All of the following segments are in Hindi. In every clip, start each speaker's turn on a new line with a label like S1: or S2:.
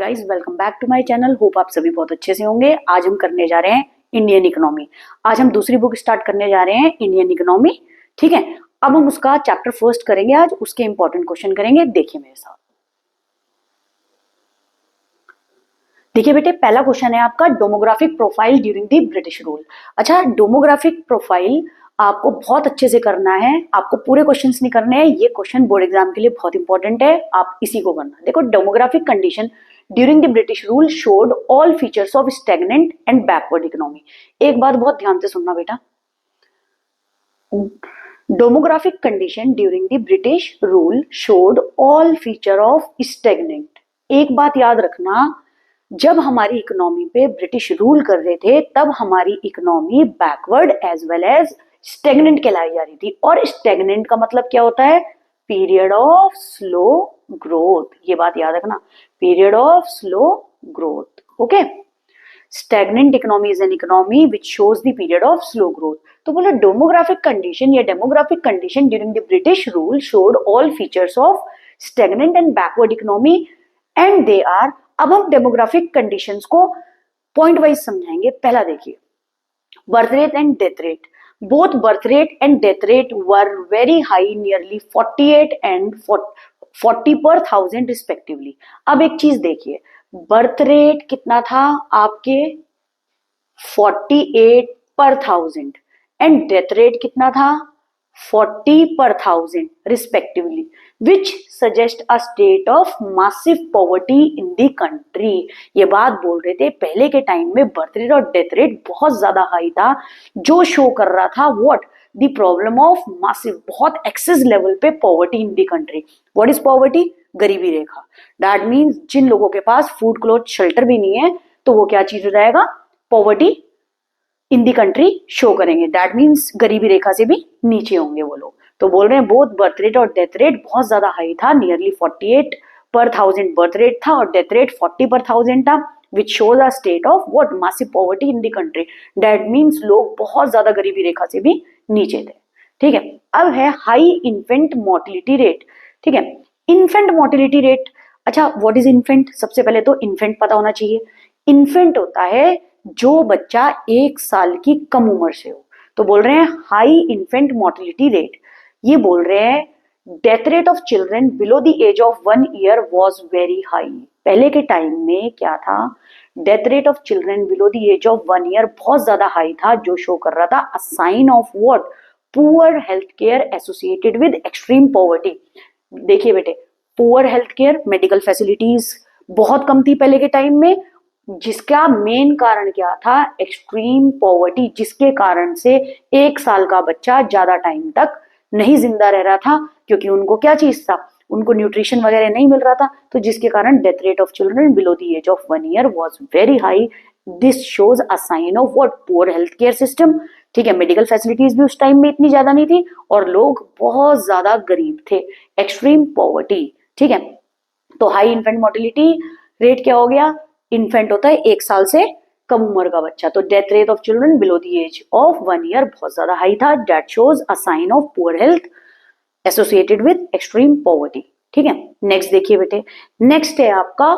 S1: Guys, welcome back to my channel. Hope आप सभी बहुत अच्छे से होंगे। आज हम करने जा रहे हैं इंडियन इकोनॉमी। आज हम दूसरी बुक स्टार्ट करने जा रहे हैं, इंडियन इकोनॉमी। ठीक है, अब हम उसका चैप्टर फर्स्ट करेंगे। आज उसके इंपॉर्टेंट क्वेश्चन करेंगे। देखिए मेरे साथ। देखिए बेटे, पहला क्वेश्चन है आपका, demographic profile during the British rule. अच्छा, डेमोग्राफिक प्रोफाइल आपको बहुत अच्छे से करना है। आपको पूरे क्वेश्चंस नहीं करने हैं। ये क्वेश्चन बोर्ड एग्जाम के लिए बहुत इंपॉर्टेंट है। आप इसी को करना। देखो, demographic condition during the British rule showed all features of stagnant and backward economy. एक बात बहुत ध्यान से सुनना बेटा, demographic condition during the British rule showed all feature of stagnant. एक बात याद रखना, जब हमारी इकोनॉमी पे ब्रिटिश रूल कर रहे थे तब हमारी economy backward as well as stagnant कहलाई जा रही थी। और स्टेगनेंट का मतलब क्या होता है? Period of slow growth. ये बात याद रखना, period of slow growth. Okay, stagnant economy is an economy which shows the period of slow growth. तो बोलो डेमोग्राफिक कंडीशन या demographic condition during the British rule showed all features of stagnant and backward economy and they are. अब हम डेमोग्राफिक कंडीशंस को पॉइंट वाइज समझाएंगे। पहला देखिए, birth rate and death rate. Both birth rate and death rate were very high, nearly 48 and 40 पर 1000 रिस्पेक्टिवली। अब एक चीज देखिए, बर्थ रेट कितना था आपके 48 पर 1000 एंड डेथ रेट कितना था 40 per 1000 respectively, which suggest a state of massive poverty in the country। ये बात बोल रहे थे पहले के टाइम में बर्थ रेट और डेथ रेट बहुत ज्यादा हाई था, जो शो कर रहा था what the problem of massive, बहुत एक्सेस लेवल पे poverty in the country. What is poverty? गरीबी रेखा। दैट मीन्स जिन लोगों के पास फूड क्लॉथ शेल्टर भी नहीं है तो वो क्या चीज हो जाएगा? Poverty in the country show करेंगे। दैट मीन्स गरीबी रेखा से भी नीचे होंगे वो लोग। तो बोल रहे हैं बोथ बर्थ रेट और डेथ रेट बहुत ज्यादा हाई था, नियरली 48 पर 1000 बर्थ रेट था और डेथ रेट 40 पर 1000 था, which shows a state of what massive poverty in the country. That means लोग बहुत ज्यादा गरीबी रेखा से भी नीचे थे। ठीक है, अब है हाई इन्फेंट मोर्टिलिटी रेट। ठीक है, इन्फेंट मोर्टिलिटी रेट। अच्छा, व्हाट इज इन्फेंट? सबसे पहले तो इन्फेंट पता होना चाहिए। इन्फेंट होता है जो बच्चा 1 साल की कम उम्र से हो। तो बोल रहे हैं हाई इन्फेंट मोर्टिलिटी रेट। ये बोल रहे हैं death rate of children below the age of 1 year was very high. पहले के टाइम में क्या था? Death rate of children below the age of 1 year बहुत ज्यादा हाई था, जो शो कर रहा था a sign of what? Poor health care associated with extreme poverty. देखिए बेटे, poor health care, medical facilities बहुत कम थी पहले के टाइम में, जिसका मेन कारण क्या था? एक्सट्रीम पॉवर्टी, जिसके कारण से 1 साल का बच्चा ज्यादा टाइम तक नहीं जिंदा रह रहा था, क्योंकि उनको क्या चीज था? उनको न्यूट्रिशन वगैरह नहीं मिल रहा था, तो जिसके कारण death rate of children below the age of 1 year was very high. This shows a sign of what? Poor health care system. ठीक है, मेडिकल फैसिलिटीज भी उस टाइम में इतनी ज्यादा नहीं थी और लोग बहुत ज्यादा गरीब थे, एक्सट्रीम पॉवर्टी। ठीक है, तो हाई इन्फेंट मोर्टिलिटी रेट क्या हो गया? इन्फेंट होता है 1 साल से कम उम्र का बच्चा, तो death rate of children below the age of 1 year बहुत ज्यादा हाई था। That shows a sign of poor health associated with extreme poverty. ठीक है, नेक्स्ट देखिए बेटे, नेक्स्ट है आपका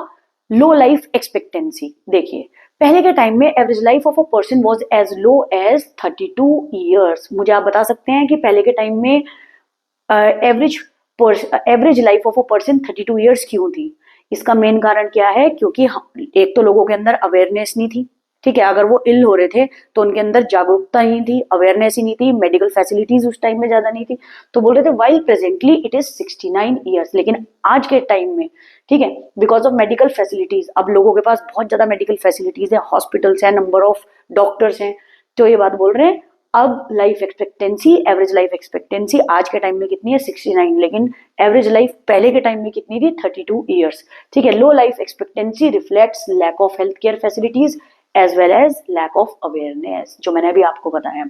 S1: लो लाइफ एक्सपेक्टेंसी। देखिए, पहले के टाइम में average life of a person was as low as 32 years. मुझे आप बता सकते हैं कि पहले के टाइम में average life of a person 32 years क्यों थी? इसका मेन कारण क्या है? क्योंकि एक तो लोगों के अंदर अवेयरनेस नहीं थी। ठीक है, अगर वो इल हो रहे थे तो उनके अंदर जागरूकता ही नहीं थी, अवेयरनेस ही नहीं थी, मेडिकल फैसिलिटीज उस टाइम में ज्यादा नहीं थी, तो बोल रहे थे while presently it is 69 years. लेकिन आज के टाइम में, ठीक है, बिकॉज ऑफ मेडिकल फैसिलिटीज, अब लोगों के पास बहुत ज्यादा मेडिकल फैसिलिटीज है, हॉस्पिटल्स है, नंबर ऑफ डॉक्टर्स हैं, तो ये बात बोल रहे हैं अब life expectancy, average life expectancy आज के टाइम में कितनी है? 69। लेकिन एवरेज लाइफ पहले के टाइम में कितनी थी? 32 ईयर्स। ठीक है, low life expectancy reflects lack of health care facilities as well as lack of awareness, जो मैंने अभी आपको बताया।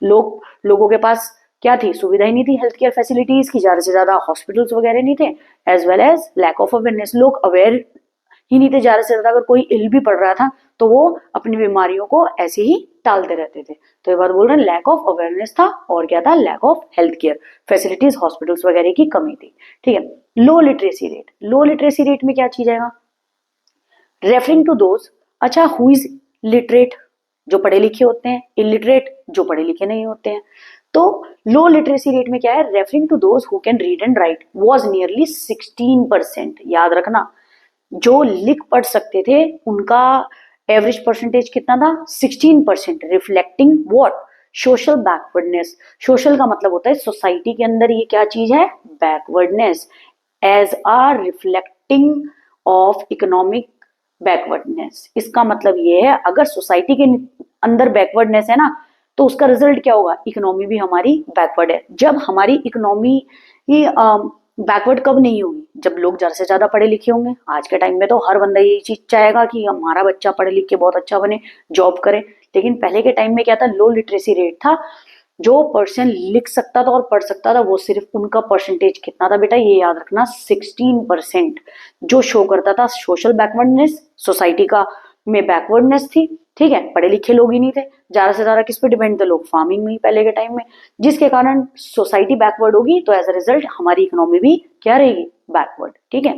S1: लोगों के पास क्या थी? सुविधा ही नहीं थी हेल्थ केयर फैसिलिटीज की, ज्यादा से ज्यादा हॉस्पिटल्स वगैरह नहीं थे, as well as lack of awareness. लोग अवेयर ही नहीं थे ज्यादा से ज्यादा। अगर कोई इल भी पड़ रहा था तो वो अपनी बीमारियों को ऐसे ही टालते रहते थे। तो ये बात बोल रहे हैं लैक ऑफ अवेयरनेस था, और क्या था? Lack of health care facilities, hospitals वगैरह की कमी थी। ठीक है, low literacy rate. Low literacy rate में क्या चीज आएगा? रेफरिंग टू दोज, अच्छा हु इज लिटरेट, जो पढ़े लिखे होते हैं, इलिटरेट जो पढ़े लिखे नहीं होते हैं। तो लो लिटरेसी रेट में क्या है, referring to those who can read and write was nearly 16%। याद रखना, जो लिख पढ़ सकते थे उनका एवरेज परसेंटेज कितना था, 16%, reflecting what, social backwardness. Social का मतलब होता है सोसाइटी के अंदर ये क्या चीज है, backwardness, as are reflecting of economic backwardness. इसका मतलब ये है अगर सोसाइटी के अंदर बैकवर्डनेस है ना, तो उसका रिजल्ट क्या होगा, इकोनॉमी भी हमारी बैकवर्ड है। जब हमारी इकोनॉमी ही बैकवर्ड कब नहीं होगी, जब लोग ज्यादा से ज्यादा पढ़े लिखे होंगे। आज के टाइम में तो हर बंदा यही चीज चाहेगा कि हमारा बच्चा पढ़े लिख के बहुत अच्छा बने, जॉब करे। लेकिन पहले के टाइम में क्या था, लो लिटरेसी रेट था। जो पर्सन लिख सकता था और पढ़ सकता था वो सिर्फ उनका परसेंटेज कितना था बेटा, ये याद रखना, 16%, जो शो करता था सोशल बैकवर्डनेस, सोसाइटी का में बैकवर्डनेस थी। ठीक है, पढ़े लिखे लोग ही नहीं थे, ज्यादा से ज्यादा किस पे डिपेंड थे लोग, फार्मिंग में ही पहले के टाइम में, जिसके कारण सोसाइटी बैकवर्ड होगी तो एज अ रिजल्ट हमारी इकोनॉमी भी क्या रहेगी, बैकवर्ड। ठीक है,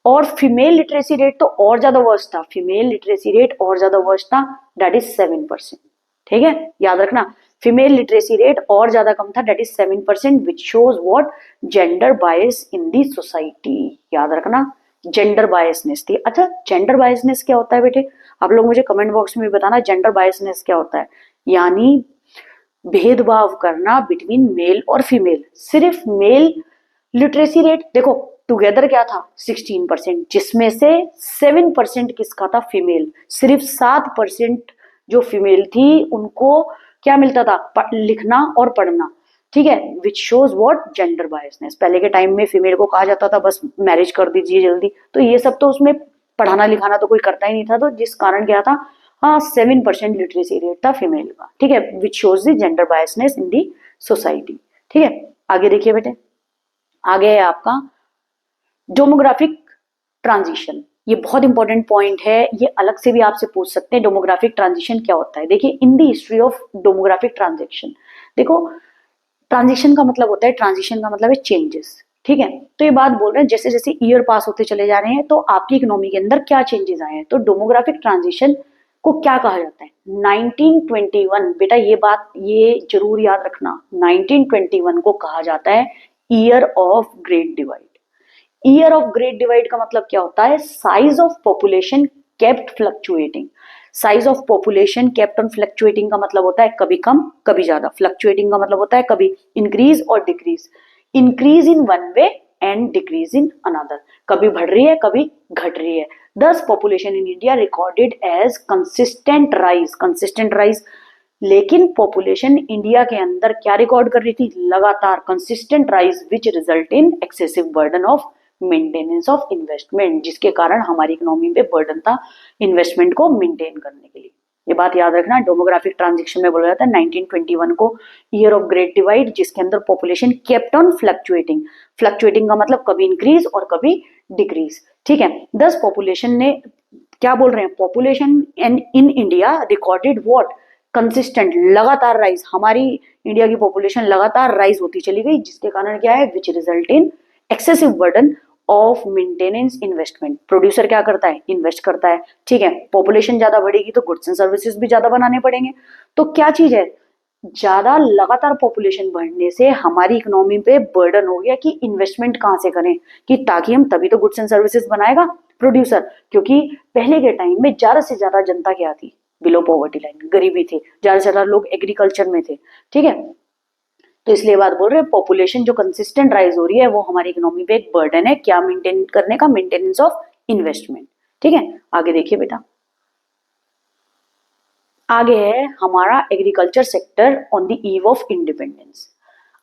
S1: और फीमेल लिटरेसी रेट तो और ज्यादा वर्स्ट था, फीमेल लिटरेसी रेट और ज्यादा वर्स्ट था, दैट इज 7%। ठीक है, याद रखना, फीमेल लिटरेसी रेट और ज्यादा कम था, that is 7%, which shows what, gender bias in the society. याद रखना, जेंडर बायसनेस थी। अच्छा, जेंडर बायसनेस क्या होता है बेटे, आप लोग मुझे कमेंट बॉक्स में बताना जेंडर बायसनेस क्या होता है। यानी भेदभाव करना बिटवीन मेल और फीमेल। सिर्फ मेल लिटरेसी रेट देखो टुगेदर क्या था, 16%, जिसमें से 7% किसका था, फीमेल। सिर्फ 7% जो फीमेल थी उनको क्या मिलता था, लिखना और पढ़ना। ठीक है, which shows what, gender biasness. पहले के टाइम में फीमेल को कहा जाता था बस मैरिज कर दीजिए जल्दी, तो ये सब तो उसमें पढ़ाना लिखाना तो कोई करता ही नहीं था, तो जिस कारण क्या था, हाँ 7% लिटरेसी रेट था फीमेल का। ठीक है, विच shows the gender biasness in the society. ठीक है, आगे देखिए बेटे, आगे है आपका डेमोग्राफिक ट्रांजिशन। ये बहुत इंपॉर्टेंट पॉइंट है, ये अलग से भी आपसे पूछ सकते हैं डेमोग्राफिक ट्रांजिशन क्या होता है। देखिए, in the history of demographic transaction, देखो ट्रांजिशन का मतलब होता है, ट्रांजिशन का मतलब है चेंजेस। ठीक है, तो ये बात बोल रहे हैं जैसे जैसे ईयर पास होते चले जा रहे हैं तो आपकी इकोनॉमी के अंदर क्या चेंजेस आए हैं। तो डेमोग्राफिक ट्रांजिशन को क्या कहा जाता है, 1921, बेटा ये बात ये जरूर याद रखना, 1921 को कहा जाता है year of great divide. Year of great divide का मतलब क्या होता है, size of population kept fluctuating. Size of population kept on fluctuating का मतलब होता है कभी कम कभी ज्यादा, फ्लक्चुएटिंग का मतलब होता है कभी इंक्रीज और decrease, increase in one way and decrease in another, कभी बढ़ रही है कभी घट रही है। Thus population in India recorded as consistent rise, consistent rise. लेकिन पॉपुलेशन इंडिया के अंदर क्या रिकॉर्ड कर रही थी, लगातार consistent rise, which result in excessive burden of maintenance of investment, जिसके कारण हमारी इकोनॉमी पे बर्डन था इन्वेस्टमेंट को मेंटेन करने के लिए। ये बात याद रखना, डेमोग्राफिक ट्रांजिशन में बोला जाता है 1921 को ईयर ऑफ ग्रेट डिवाइड, जिसके अंदर population kept on fluctuating. Fluctuating का मतलब कभी इंक्रीज और कभी डिक्रीज। ठीक है, 10 पॉपुलेशन ने क्या बोल रहे हैं, population in India recorded what, consistent, लगातार राइज, हमारी इंडिया की पॉपुलेशन लगातार राइज होती चली गई, जिसके कारण क्या है, विच result in excessive burden of maintenance investment. Producer क्या करता है, इन्वेस्ट करता है। ठीक है, पॉपुलेशन ज्यादा बढ़ेगी तो गुड्स एंड सर्विसेज भी ज्यादा बनाने पड़ेंगे। तो क्या चीज है, ज्यादा लगातार पॉपुलेशन बढ़ने से हमारी इकोनॉमी पे बर्डन हो गया कि इन्वेस्टमेंट कहां से करें, कि ताकि हम तभी तो गुड्स एंड सर्विसेज बनाएगा प्रोड्यूसर। क्योंकि पहले के टाइम में ज्यादा से ज्यादा जनता क्या थी, बिलो पॉवर्टी लाइन, गरीबी थी, ज्यादा से ज्यादा लोग एग्रीकल्चर में थे। ठीक है, तो इसलिए बात बोल रहे हैं पॉपुलेशन जो कंसिस्टेंट राइज हो रही है वो हमारी इकोनॉमी पे एक बर्डन है, क्या मेंटेन करने का, मेंटेनेंस ऑफ इन्वेस्टमेंट। ठीक है, आगे देखिए बेटा, आगे है हमारा agriculture sector on the eve of independence.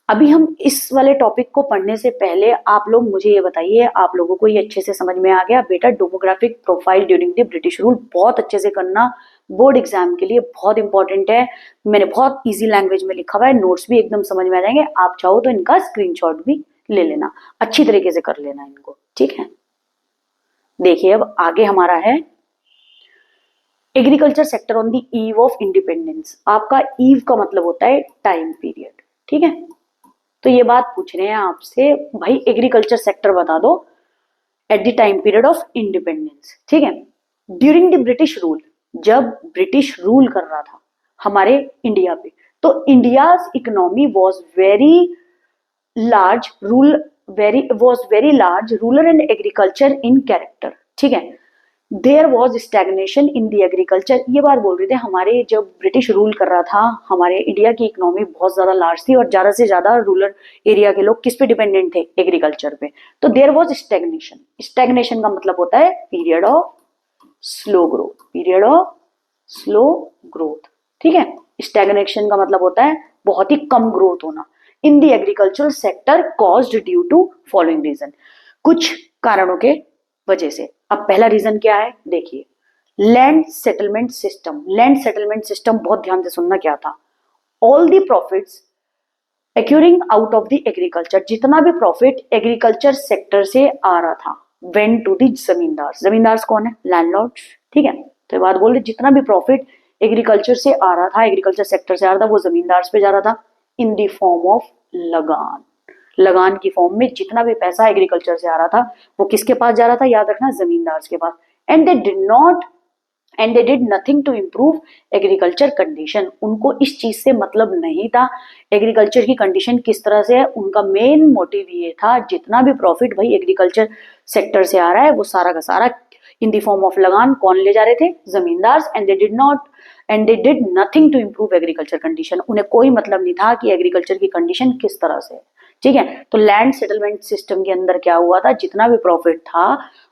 S1: अभी हम इस वाले टॉपिक को पढ़ने से पहले आप लोग मुझे ये बताइए, आप लोगों को ये अच्छे से समझ में आ गया बेटा, demographic profile during the British rule बहुत अच्छे से करना, बोर्ड एग्जाम के लिए बहुत इंपॉर्टेंट है। मैंने बहुत इजी लैंग्वेज में लिखा हुआ है, नोट्स भी एकदम समझ में आ जाएंगे, आप चाहो तो इनका स्क्रीनशॉट भी ले लेना, अच्छी तरीके से कर लेना इनको। ठीक है, देखिए अब आगे हमारा है agriculture sector on the eve of independence. आपका ईव का मतलब होता है टाइम पीरियड। ठीक है, तो ये बात पूछ रहे हैं आपसे, भाई एग्रीकल्चर सेक्टर बता दो at the time period of independence. ठीक है, ड्यूरिंग द ब्रिटिश रूल, जब ब्रिटिश रूल कर रहा था हमारे इंडिया पे, तो India's economy was very large rural and agriculture in character, ठीक है। There was stagnation in the agriculture, ये बात बोल रहे थे हमारे जब ब्रिटिश रूल कर रहा था हमारे इंडिया की इकोनॉमी बहुत ज्यादा लार्ज थी और ज्यादा से ज्यादा रूरल एरिया के लोग किस पे डिपेंडेंट थे, एग्रीकल्चर पे। तो देयर वॉज स्टैग्नेशन, स्टैग्नेशन का मतलब होता है period of slow growth, period of slow growth, ठीक है। स्टैग्नेशन का मतलब होता है बहुत ही कम ग्रोथ होना in the agricultural sector caused due to following reason, कुछ कारणों के वजह से। अब पहला रीजन क्या है, देखिए land settlement system. Land settlement system बहुत ध्यान से सुनना क्या था, all the profits occurring out of the agriculture, जितना भी प्रॉफिट एग्रीकल्चर सेक्टर से आ रहा था वेंट टू द जमींदार। जमींदार कौन है, लैंडलॉर्ड्स, ठीक है। तो बात बोल रहे जितना भी प्रॉफिट एग्रीकल्चर से आ रहा था, एग्रीकल्चर सेक्टर से आ रहा था, वो जमींदार पे जा रहा था इन द फॉर्म ऑफ लगान। लगान की फॉर्म में जितना भी पैसा एग्रीकल्चर से आ रहा था वो किसके पास जा रहा था, याद रखना जमींदार के पास। And they did nothing to improve agriculture condition, उनको इस चीज से मतलब नहीं था एग्रीकल्चर की कंडीशन किस तरह से है। उनका मेन मोटिव ये था जितना भी प्रॉफिट भाई एग्रीकल्चर सेक्टर से आ रहा है वो सारा का सारा इन द फॉर्म ऑफ लगान कौन ले जा रहे थे, जमींदार। And they did nothing to improve agriculture condition, उन्हें कोई मतलब नहीं था कि एग्रीकल्चर की कंडीशन किस तरह से है, ठीक है। तो लैंड सेटलमेंट सिस्टम के अंदर क्या हुआ था, जितना भी प्रॉफिट था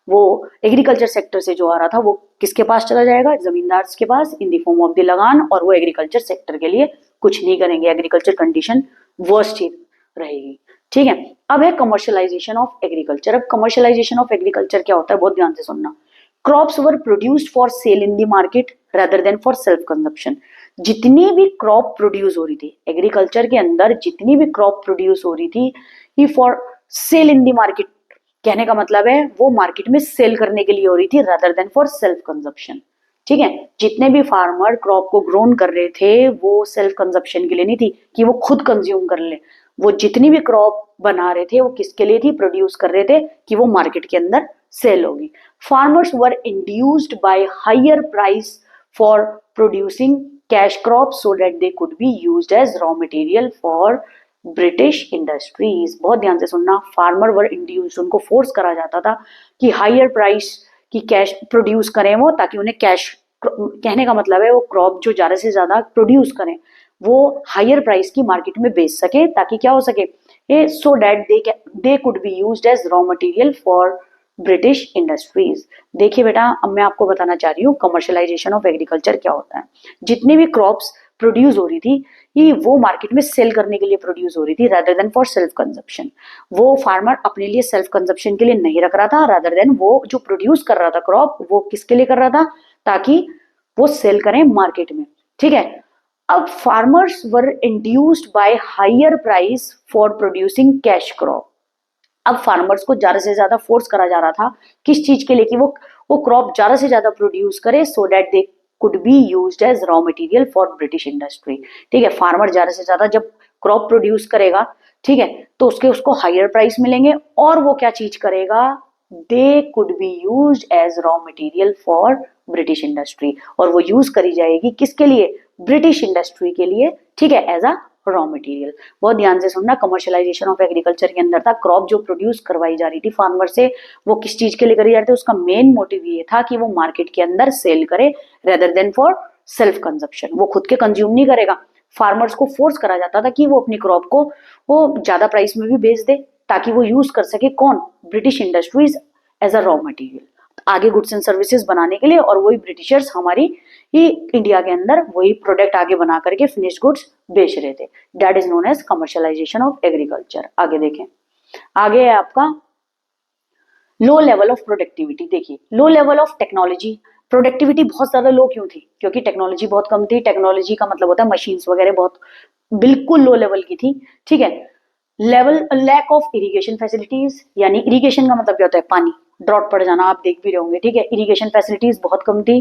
S1: वो एग्रीकल्चर सेक्टर से जो आ रहा था वो किसके पास चला जाएगा, जमींदार के पास in the form of the लगान, और वो एग्रीकल्चर सेक्टर के लिए कुछ नहीं करेंगे, एग्रीकल्चर कंडीशन वर्स्ट ही रहेगी, ठीक है। अब है कमर्शियलाइजेशन ऑफ एग्रीकल्चर। अब कमर्शियलाइजेशन ऑफ एग्रीकल्चर क्या होता है, बहुत ध्यान से सुनना। Crops were produced for sale in the market rather than for self consumption, जितनी भी क्रॉप प्रोड्यूस हो रही थी एग्रीकल्चर के अंदर, जितनी भी क्रॉप प्रोड्यूस हो रही थी ही for sale in the market, कहने का मतलब है वो मार्केट में सेल करने के लिए हो रही थी rather than for self consumption, ठीक है। जितने भी फार्मर क्रॉप को ग्रोन कर रहे थे वो सेल्फ कंजप्शन के लिए नहीं थी कि वो खुद कंज्यूम कर ले, वो जितनी भी क्रॉप बना रहे थे वो किसके लिए थी, प्रोड्यूस कर रहे थे कि वो मार्केट के अंदर सेल होगी। Farmers were induced by higher price for producing cash crop so that they could be used as raw material for British industries. बहुत ध्यान से सुनना, फार्मर वर इंड्यूस्ड, उनको फोर्स करा जाता था कि हायर प्राइस की कैश प्रोड्यूस करें वो, ताकि उन्हें कैश, कहने का मतलब है वो क्रॉप जो ज्यादा से ज्यादा प्रोड्यूस करें वो हायर प्राइस की मार्केट में बेच सके, ताकि क्या हो सके, so that they could be used as raw material for British industries. देखिए बेटा, अब मैं आपको बताना चाह रही हूँ कमर्शियलाइजेशन ऑफ एग्रीकल्चर क्या होता है। जितनी भी क्रॉप्स प्रोड्यूस हो रही थी ये वो मार्केट में सेल करने के लिए प्रोड्यूस हो रही थी rather than for self consumption. वो फार्मर अपने लिए सेल्फ कंजप्शन के लिए नहीं रख रहा था, रादर देन वो जो प्रोड्यूस कर रहा था क्रॉप वो किसके लिए कर रहा था, ताकि वो सेल करें मार्केट में, ठीक है। अब farmers were induced by higher price for producing cash crop. अब फार्मर्स को ज्यादा से ज्यादा फोर्स करा जा रहा था किस चीज के लिए, कि वो क्रॉप ज्यादा से ज्यादा प्रोड्यूस करे so that they could be used as raw material for British industry, ठीक है। फार्मर ज्यादा से ज्यादा जब क्रॉप प्रोड्यूस करेगा, ठीक है, तो उसको हायर प्राइस मिलेंगे और वो क्या चीज करेगा, they could be used as raw material for British industry, और वो यूज करी जाएगी किसके लिए, ब्रिटिश इंडस्ट्री के लिए, ठीक है, एज अ रॉ मटेरियल। बहुत ध्यान से सुनना, कमर्शियलाइजेशन ऑफ एग्रीकल्चर के अंदर था क्रॉप जो प्रोड्यूस करवाई जा रही थी फार्मर से वो किस चीज के लिए करी जा रही थी, उसका मेन मोटिव ये था कि वो मार्केट के अंदर सेल करे rather than for self consumption, वो खुद के कंज्यूम नहीं करेगा। फार्मर्स को फोर्स करा जाता था कि वो अपनी क्रॉप को वो ज्यादा प्राइस में भी बेच दे ताकि वो यूज कर सके कौन, British industries as a raw material आगे गुड्स एंड सर्विसेज बनाने के लिए, और वही ब्रिटिशर्स हमारी ही इंडिया के अंदर वही प्रोडक्ट आगे बना करके फिनिश्ड गुड्स बेच रहे थे। That is known as commercialisation of agriculture. आगे देखें, आगे है आपका लो लेवल ऑफ प्रोडक्टिविटी। देखिए low level of technology, productivity बहुत ज्यादा लो क्यों थी, क्योंकि टेक्नोलॉजी बहुत कम थी। टेक्नोलॉजी का मतलब होता है मशीन्स वगैरह बहुत बिल्कुल लो लेवल की थी, ठीक है। लैक ऑफ इरिगेशन फैसिलिटीज, यानी इरिगेशन का मतलब क्या होता है, पानी, ड्रॉट पड़ जाना, आप देख भी रहे होंगे, ठीक है। इरिगेशन फैसिलिटीज बहुत कम थी।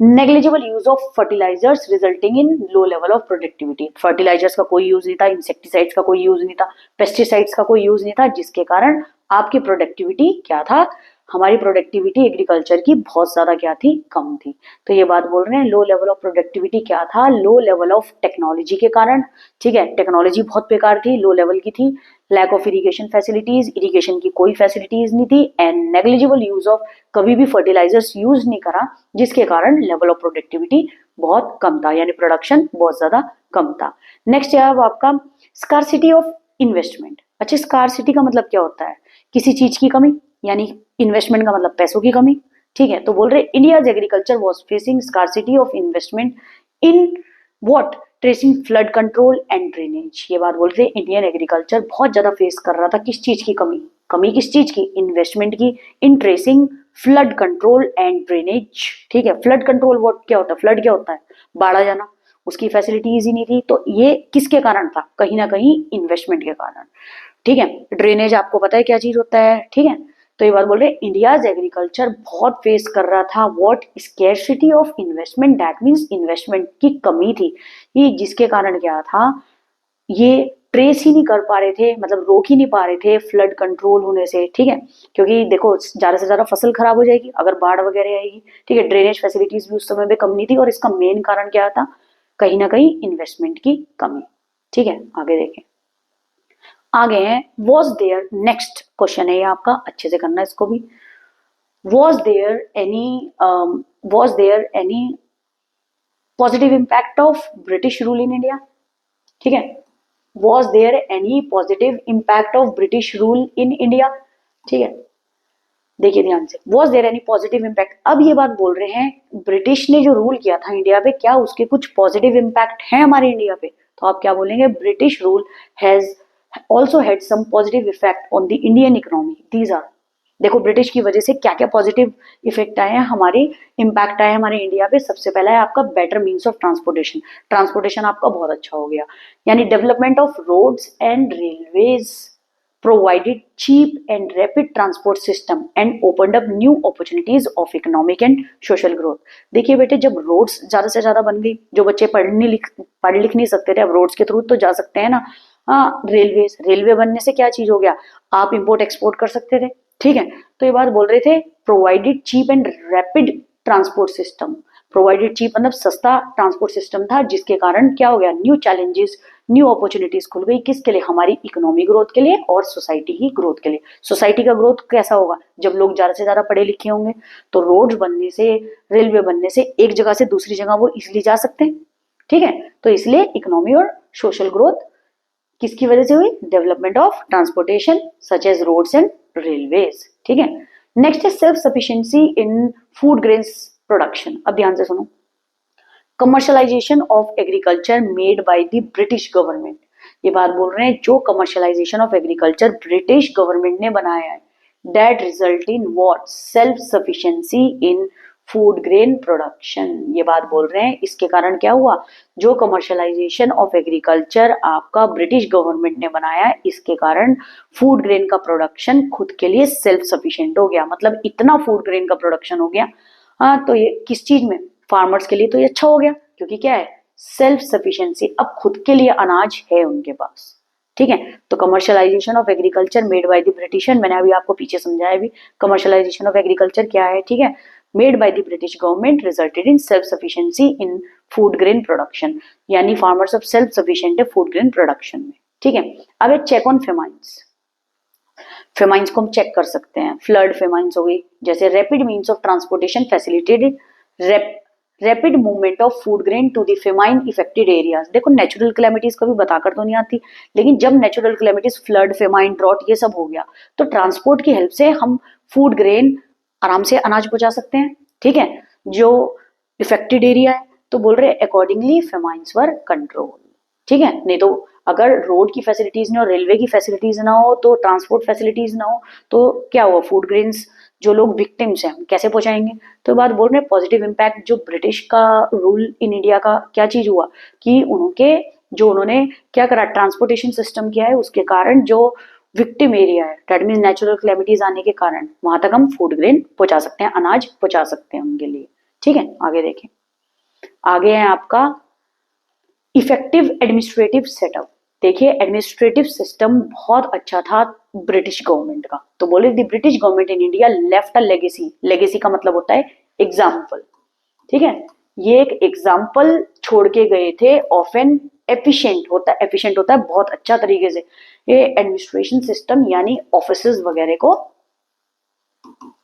S1: Negligible use of fertilisers resulting in low level of productivity, fertilisers का कोई यूज नहीं था, इंसेक्टिसाइड्स का कोई यूज नहीं था, पेस्टिसाइड्स का कोई यूज नहीं था, जिसके कारण आपकी प्रोडक्टिविटी क्या था, हमारी प्रोडक्टिविटी एग्रीकल्चर की बहुत ज्यादा क्या थी, कम थी। तो ये बात बोल रहे हैं लो लेवल ऑफ प्रोडक्टिविटी क्या था, लो लेवल ऑफ टेक्नोलॉजी के कारण। ठीक है, टेक्नोलॉजी बहुत बेकार थी, लो लेवल की थी। Lack of irrigation facilities, irrigation की कोई फैसिलिटीज नहीं थी। एंड नेग्लिजिबल यूज ऑफ, कभी भी फर्टिलाइजर्स यूज नहीं करा, जिसके कारण लेवल ऑफ प्रोडक्टिविटी बहुत कम था, यानी प्रोडक्शन बहुत ज्यादा कम था। नेक्स्ट है अब आपका स्कार्सिटी ऑफ इन्वेस्टमेंट। अच्छा, स्कार्सिटी का मतलब क्या होता है, किसी चीज की कमी, यानी इन्वेस्टमेंट का मतलब पैसों की कमी। ठीक है, तो बोल रहे India's agriculture was facing scarcity of investment in what, tracing, flood control and drainage. ये बात बोल रहे इंडियन एग्रीकल्चर बहुत ज्यादा फेस कर रहा था किस चीज की कमी, कमी किस चीज की, इन्वेस्टमेंट की, in terracing, flood control and drainage. ठीक है, फ्लड कंट्रोल व्हाट क्या होता है, फ्लड क्या होता है, बाढ़ आ जाना, उसकी फैसिलिटीज ही नहीं थी। तो ये किसके कारण था, कहीं ना कहीं इन्वेस्टमेंट के कारण। ठीक है, ड्रेनेज आपको पता है क्या चीज होता है। ठीक है, तो ये बात बोल रहे हैं इंडियाज एग्रीकल्चर बहुत फेस कर रहा था what, scarcity of investment, that means investment की कमी थी। ये जिसके कारण क्या था, ये ट्रेस ही नहीं कर पा रहे थे, मतलब रोक ही नहीं पा रहे थे फ्लड कंट्रोल होने से। ठीक है, क्योंकि देखो ज्यादा से ज्यादा फसल खराब हो जाएगी अगर बाढ़ वगैरह आएगी। ठीक है, ड्रेनेज फैसिलिटीज भी उस समय में कम नहीं थी, और इसका मेन कारण क्या था, कहीं ना कहीं इन्वेस्टमेंट की कमी। ठीक है, आगे देखें, आगे हैं वॉज देयर, नेक्स्ट क्वेश्चन है ये आपका, अच्छे से करना इसको भी। Was there any was there any positive impact of British rule in India. ठीक है, was there any positive impact of British rule in India. ठीक है, देखिए ध्यान से, was there any positive impact. अब ये बात बोल रहे हैं ब्रिटिश ने जो रूल किया था इंडिया पे, क्या उसके कुछ पॉजिटिव इम्पैक्ट है हमारे इंडिया पे। तो आप क्या बोलेंगे, British rule has also had some positive effect on the Indian economy. These are, देखो ब्रिटिश की वजह से क्या क्या पॉजिटिव इफेक्ट आए हैं हमारे, इम्पैक्ट आए हमारे इंडिया पे। सबसे पहला है आपका better means of transportation, transportation आपका बहुत अच्छा हो गया, यानी development of roads and railways provided cheap and rapid transport system and opened up new opportunities of economic and social growth. देखिए बेटे, जब रोड्स ज्यादा से ज्यादा बन गई, जो बच्चे पढ़ लिख नहीं सकते थे अब रोड्स के थ्रू तो जा सकते हैं ना। हाँ, रेलवे बनने से क्या चीज हो गया, आप इंपोर्ट एक्सपोर्ट कर सकते थे। ठीक है, तो ये बात बोल रहे थे provided cheap and rapid transport system, provided cheap मतलब सस्ता ट्रांसपोर्ट सिस्टम था, जिसके कारण क्या हो गया, न्यू चैलेंजेस, न्यू अपॉर्चुनिटीज खुल गई, किसके लिए, हमारी इकोनॉमी ग्रोथ के लिए और सोसाइटी की ग्रोथ के लिए। सोसाइटी का ग्रोथ कैसा होगा, जब लोग ज्यादा से ज्यादा पढ़े लिखे होंगे, तो रोड्स बनने से, रेलवे बनने से एक जगह से दूसरी जगह वो इजिली जा सकते हैं। ठीक है, तो इसलिए इकोनॉमी और सोशल ग्रोथ किसकी वजह से हुई, development of transportation such as roads and railways. ठीक है, नेक्स्ट है self sufficiency in food grains production. अब ध्यान से सुनो, commercialisation of agriculture made by the British government. ये बात बोल रहे हैं जो commercialisation of agriculture British government ने बनाया है, that result in what, self sufficiency in food grain production. ये बात बोल रहे हैं इसके कारण क्या हुआ, जो कमर्शलाइजेशन ऑफ एग्रीकल्चर आपका ब्रिटिश गवर्नमेंट ने बनाया, इसके कारण फूड ग्रेन का प्रोडक्शन खुद के लिए सेल्फ सफिशिएंट हो गया, मतलब इतना फूड ग्रेन का प्रोडक्शन हो गया। हाँ, तो ये किस चीज में, फार्मर्स के लिए तो ये अच्छा हो गया, क्योंकि क्या है, सेल्फ सफिशिएंसी, अब खुद के लिए अनाज है उनके पास। ठीक है, तो commercialisation of agriculture made by the britisher, मैंने अभी आपको पीछे समझाया भी, कमर्शलाइजेशन ऑफ एग्रीकल्चर क्या है। ठीक है, made by the British government resulted in self sufficiency in food grain production, यानी फार्मर्स अब सेल्फ सफिशिएंट है फूड ग्रेन प्रोडक्शन में। ठीक है, अब एक चेक ऑन फेमाइंस, फेमाइंस को हम चेक कर सकते हैं, फ्लड फेमाइंस हो गई, जैसे rapid means of transportation facilitated rapid movement of food grain to the famine affected areas. देखो नेचुरल क्लैमिटीज कभी बताकर तो नहीं आती, लेकिन जब natural calamities, flood, famine, drought ये सब हो गया, तो ट्रांसपोर्ट की हेल्प से हम फूड ग्रेन आराम से अनाज पहुंचा सकते हैं। ठीक है, जो इफेक्टेड एरिया है, तो बोल रहे अकॉर्डिंगली फेमाइंस वर कंट्रोल। ठीक है, नहीं तो अगर रोड की फैसिलिटीज ना हो, रेलवे की फैसिलिटीज ना हो, तो ट्रांसपोर्ट फैसिलिटीज ना हो, तो क्या हुआ, फूड ग्रेन्स जो लोग विक्टिम्स हैं कैसे पहुंचाएंगे। तो बात बोल रहे हैं पॉजिटिव इम्पैक्ट, जो ब्रिटिश का रूल इन इंडिया का क्या चीज हुआ कि उन्होंने क्या करा, ट्रांसपोर्टेशन सिस्टम किया है, उसके कारण जो विक्टिम एरिया है, दैट मीन नेचुरल क्लैमिटीज आने के कारण, वहां तक हम फूड ग्रेन पहुंचा सकते हैं, अनाज पहुंचा सकते हैं उनके लिए। ठीक है, आगे देखें, आगे है आपका इफेक्टिव एडमिनिस्ट्रेटिव सेटअप। देखिए एडमिनिस्ट्रेटिव सिस्टम बहुत अच्छा था ब्रिटिश गवर्नमेंट का, तो बोले the British government in India left a legacy, legacy का मतलब होता है एग्जाम्पल, ठीक है, ये एक एग्जाम्पल छोड़ के गए थे ऑफ एन एफिशिएंट होता है बहुत अच्छा तरीके से ये एडमिनिस्ट्रेशन सिस्टम यानी ऑफिसेज वगैरह को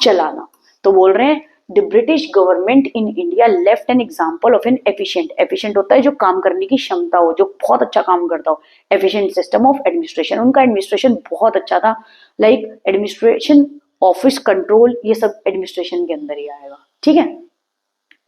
S1: चलाना। तो बोल रहे हैं the British government in India left an example of N efficient होता है जो काम करने की क्षमता हो, जो बहुत अच्छा काम करता हो, एफिशिएंट सिस्टम ऑफ एडमिनिस्ट्रेशन, उनका एडमिनिस्ट्रेशन बहुत अच्छा था, लाइक एडमिनिस्ट्रेशन ऑफिस कंट्रोल ये सब एडमिनिस्ट्रेशन के अंदर ही आएगा, ठीक है।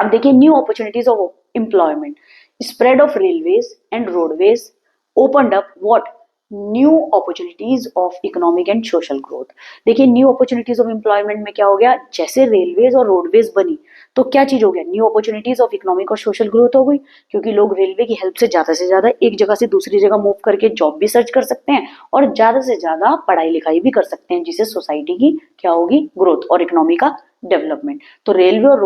S1: अब देखिए new opportunities of employment, spread of railways and roadways opened up what new opportunities of economic and social growth. देखिए न्यू अपॉर्चुनिटीज ऑफ एम्प्लॉयमेंट में क्या हो गया, जैसे रेलवेज और रोडवेज बनी तो क्या चीज हो गया, न्यू अपॉर्चुनिटीज ऑफ इकोनॉमिक और सोशल ग्रोथ हो गई, क्योंकि लोग रेलवे की हेल्प से ज्यादा एक जगह से दूसरी जगह मूव करके जॉब भी सर्च कर सकते हैं और ज्यादा से ज्यादा पढ़ाई लिखाई भी कर सकते हैं, जिससे सोसाइटी की क्या होगी, ग्रोथ और इकोनॉमी का डेवलपमेंट। तो रेलवे और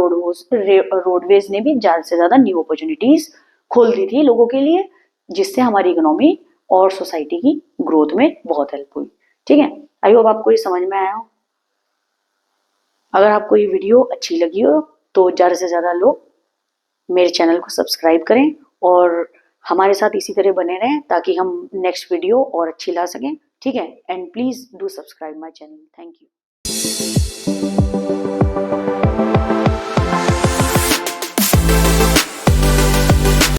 S1: रोडवेज ने भी ज्यादा से ज्यादा न्यू अपॉर्चुनिटीज खोल दी थी लोगों के लिए, जिससे हमारी इकोनॉमी और सोसाइटी की ग्रोथ में बहुत हेल्प हुई, ठीक है। आई होप आपको ये समझ में आया हो। अगर आपको ये वीडियो अच्छी लगी हो तो ज़्यादा से ज़्यादा लोग मेरे चैनल को सब्सक्राइब करें और हमारे साथ इसी तरह बने रहें ताकि हम नेक्स्ट वीडियो और अच्छी ला सकें, ठीक है। And please do subscribe my channel. Thank you.